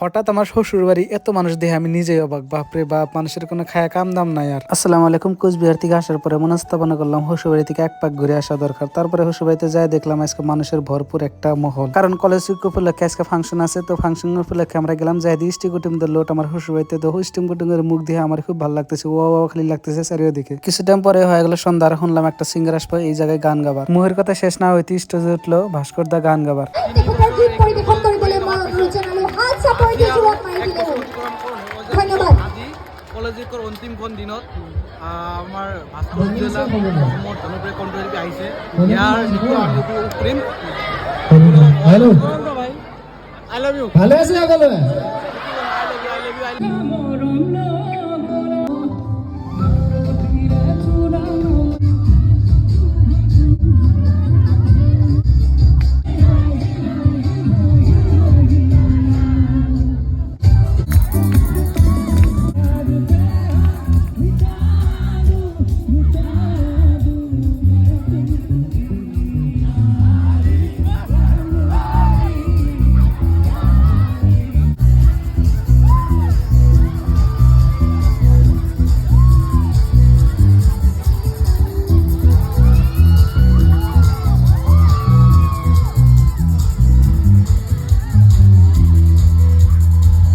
হঠাৎ আমার শ্বশুর বাড়ি এত মানুষ দেখে আমি নিজেই অবাক, বাপরে বাপ, মানুষের কোনো খায়া কাম দাম নাই। আর আসসালামু আলাইকুম। কোচবিহার থেকে আসার পরে মনস্থাপনা করলাম শ্বশুর বাড়ি থেকে এক পাক ঘুরে আসা দরকার। তারপরে শ্বশুর বাড়িতে যাই দেখলাম আজকে মানুষের ভরপুর একটা মহল, কারণ কলেজ উইক উপলক্ষে আজকে ফাংশন আছে। তো ফাংশন উপলক্ষে আমরা গেলাম, যাই দিয়ে স্টি কুটুমদের লোট আমার শ্বশুর বাড়িতে। তো স্টিম কুটুমের মুখ দিয়ে আমার খুব ভালো লাগতেছে, ও খালি লাগতেছে চারিদিকে। কিছু টাইম পরে হয়ে গেল সন্ধ্যা, আর শুনলাম একটা সিঙ্গার আসবে এই জায়গায় গান গাবার। মুহের কথা শেষ না হইতে স্টেজে উঠলো ভাস্কর দা গান গাবার। ধন্যবাদ। কলেজৰ অন্তিমখন দিনত আমাৰ ভাস্কৰ উজ্জ্বলা অসমৰ জনপ্ৰিয় কণ্ঠশিল্পী আহিছে। ইয়াৰ যিটো আমি প্ৰেম হেল্ল' আই লাভ ইউ ভালে আছে সকলোৱে?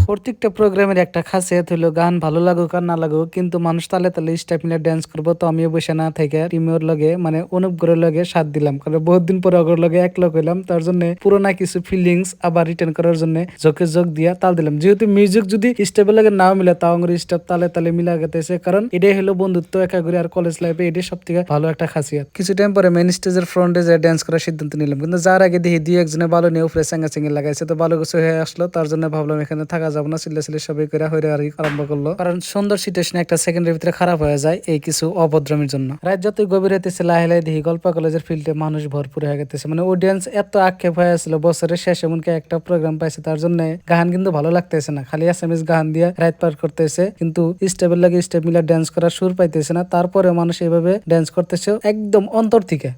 প্রত্যেকটা প্রোগ্রামের একটা খাসিয়াত হলো গান ভালো লাগুক আর না লাগুক, কিন্তু মানুষ তালে তালে স্টেপ মিলে ড্যান্স করবো। তো আমিও বসে না থেকে টিমের লগে মানে অনুপগ্রহের লগে সাথ দিলাম, কারণ বহুত দিন পরে অগর লগে এক লোক হইলাম। তার জন্য পুরোনা কিছু ফিলিংস আবার রিটার্ন করার জন্য যোগে যোগ দিয়া তাল দিলাম। যেহেতু মিউজিক যদি স্টেপের লগে নাও মিলে, তাও আমার স্টেপ তালে তালে মিলা গেতেছে, কারণ এটাই হলো বন্ধুত্ব একা ঘুরে। আর কলেজ লাইফে এটাই সব থেকে ভালো একটা খাসিয়াত। কিছু টাইম পরে মেন স্টেজের ফ্রন্টে যে ড্যান্স করার সিদ্ধান্ত নিলাম, কিন্তু যার আগে দেখি দুই একজনে ভালো নিয়ে উপরে চাঙ্গা চিঙ্গি লাগাইছে। তো ভালো কিছু হয়ে আসলো, তার জন্য ভাবলাম এখানে থাকা যাবো না, সিলে সিলে সবাই করে হইরে আর আরম্ভ করলো, কারণ সুন্দর সিচুয়েশন একটা সেকেন্ডের ভিতরে খারাপ হয়ে যায় এই কিছু অভদ্রমের জন্য। রাত যতই গভীর হইতেছে লাহে লাহে দেখি গল্প কলেজের ফিল্ডে মানুষ ভরপুর হয়ে গেছে, মানে অডিয়েন্স এত আক্ষেপ হয়ে আসছিল। বছরের শেষ এমনকি একটা প্রোগ্রাম পাইছে, তার জন্য গান কিন্তু ভালো লাগতেছে না, খালি এসএমএস গান দিয়ে রাত পার করতেছে, কিন্তু স্টেপের লাগে স্টেপ মিলা ড্যান্স করার সুর পাইতেছে না। তারপরে মানুষ এইভাবে ড্যান্স করতেছে একদম অন্তর থেকে।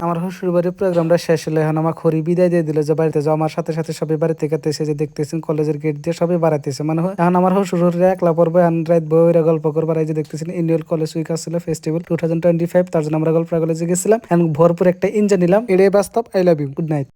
আমার শ্বশুর বাড়ির প্রোগ্রামটা শেষ হলো, এখন আমার খড়ি বিদায় দিয়ে দিল যে বাড়িতে যাও। আমার সাথে সাথে সবাই বাড়ি থেকে এসে যে দেখতেছেন কলেজের গেট দিয়ে সবাই বাড়াইতেছে, মানে হয় এখন আমার শ্বশুর একলা পড়বো, এখন রাত বইরা গল্প করবার। এই যে দেখতেছেন ইন্ডিয়ান কলেজ উইক আসছিল ফেস্টিভ্যাল 2025, তার জন্য আমরা গল্প কলেজে গেছিলাম, এখন ভরপুর একটা এনজয় নিলাম। এটাই বাস্তব। I love you, good night.